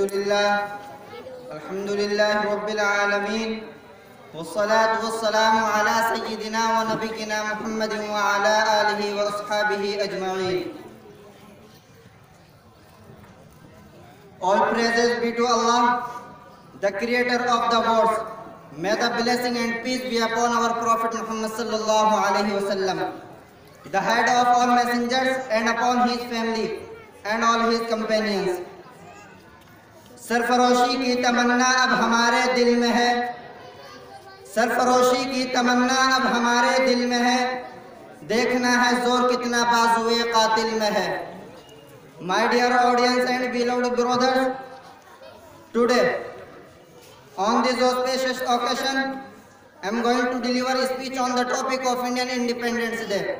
Alhamdulillah Rabbil Alameen. Wassalatu wassalamu ala Sayyidina wa Nabiyyina Muhammadin wa ala alihi wa ashabihi ajma'een. All praises be to Allah, the creator of the worlds. May the blessing and peace be upon our Prophet Muhammad sallallahu alaihi wasallam, the head of all messengers, and upon his family and all his companions. सरफरोशी की तमन्ना अब हमारे दिल में है, सरफरोशी की तमन्ना अब हमारे दिल में है, देखना है जोर कितना बाजुए कातिल में है. My dear audience and beloved brothers, today on this auspicious occasion, I am going to deliver a speech on the topic of Indian Independence Day.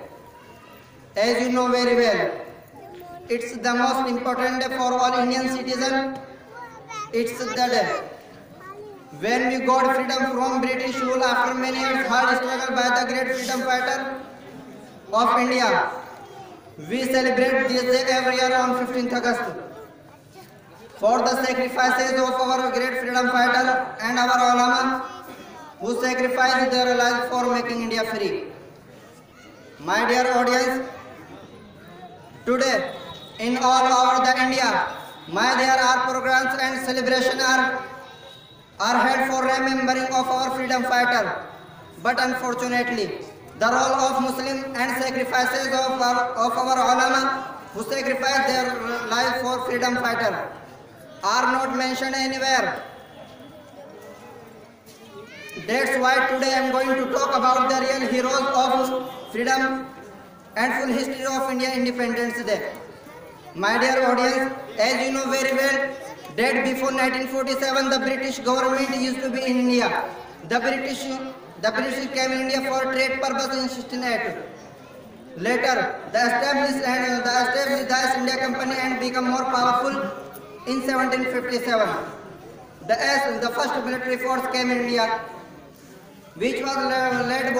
As you know very well, it's the most important day for all Indian citizens. It's the day when we got freedom from British rule after many years hard struggle by the great freedom fighter of India. We celebrate this day every year on 15th August for the sacrifices of our great freedom fighter and our ulama who sacrificed their lives for making India free. My dear audience, today in all over the India, there are programs and celebrations are held for remembering of our freedom fighter. But unfortunately, the role of Muslim and sacrifices of our ulama who sacrificed their life for freedom fighter are not mentioned anywhere. That's why today I am going to talk about the real heroes of freedom and full history of India Independence Day. My dear audience, as you know very well, that before 1947 the British government used to be in India. The British came in India for trade purpose in 1608. Later, they established the East India Company and became more powerful in 1757. The first military force came in India, which was led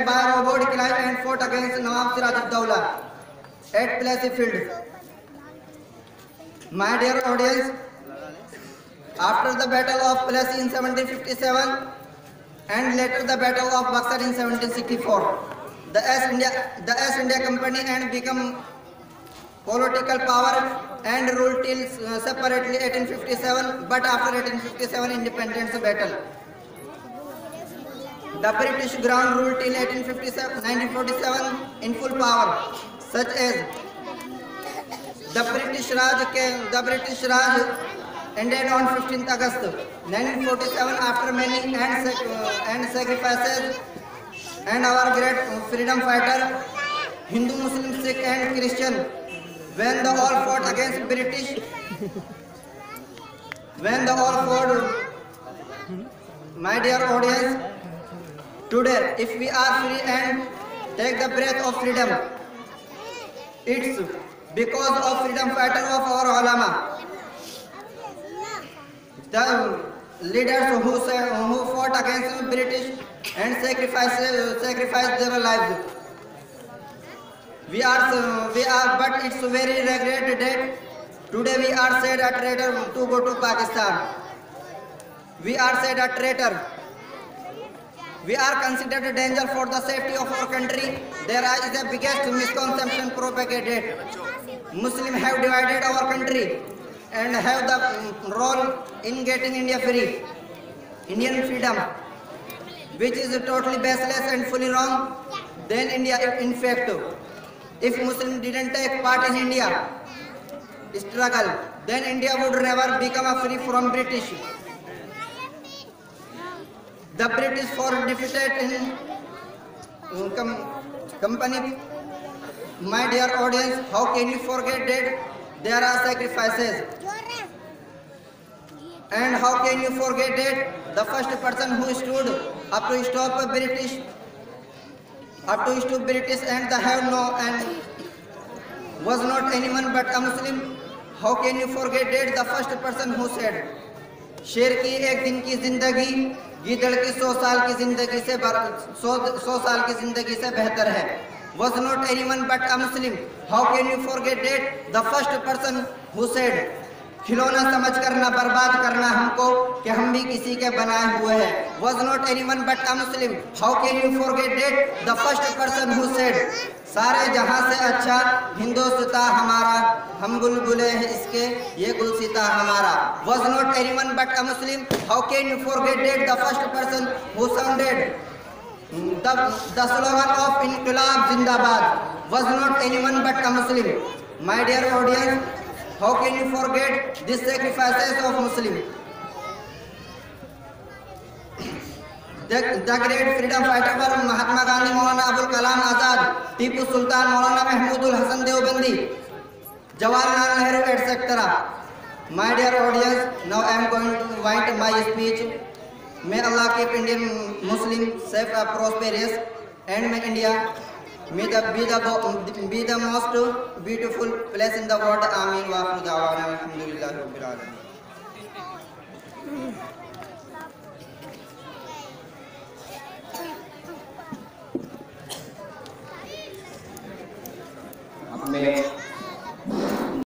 by Robert Clive and fought against Nawab Siraj-ud-Dawla at Plassey Field. My dear audience, after the Battle of Plassey in 1757 and later the Battle of Buxar in 1764, the East India Company and become political power and ruled till separately 1857, but after 1857 independence battle. The British ground ruled till 1947 in full power, such as the British Raj ended on 15th August 1947 after many and sacrifices and our great freedom fighter, Hindu, Muslim, Sikh and Christian, when they all fought against British, my dear audience, today if we are free and take the breath of freedom, it's because of freedom fighter of our ulama. The leaders who fought against British and sacrificed their lives. But it's very regret that today we are said a traitor to go to Pakistan. We are said a traitor. We are considered a danger for the safety of our country. There is the biggest misconception propagated. Muslims have divided our country and have the role in getting India free, Indian freedom, which is totally baseless and fully wrong. Then India, in fact, if Muslims didn't take part in India struggle, then India would never become free from British. The British for defeated in company. My dear audience, how can you forget that there are sacrifices? And how can you forget that the first person who stood up to stop British and the have no and was not anyone but a Muslim? How can you forget that the first person who said, शेर की एक दिन की जिंदगी गीदड़ की 100 साल की जिंदगी से बेहतर है. Was not anyone but a Muslim. How can you forget that the first person who said खिलौना समझकर न बर्बाद करना हमको कि हम भी किसी के बनाए हुए हैं। Was not anyone but a Muslim. How can you forget that? The first person who said, सारे जहां से अच्छा हिंदुस्तान हमारा, हम बुलबुले हैं इसके, ये गुलसिता हमारा। Was not anyone but a Muslim. How can you forget that? The first person who sounded the slogan of Inqilab Zindabad was not anyone but a Muslim. My dear audience, how can you forget these sacrifices of Muslims? The great freedom fighter were Mahatma Gandhi, Maulana Abul Kalam Azad, Tipu Sultan, Maulana Mahmudul Hasan Deobandi, Jawaharlal Nehru, etc. My dear audience, now I am going to invite my speech. May Allah keep Indian Muslim safe and prosperous, and may India be the most beautiful place in the world. Amin wa akhiru da'wana alhamdulillahi rabbil alamin.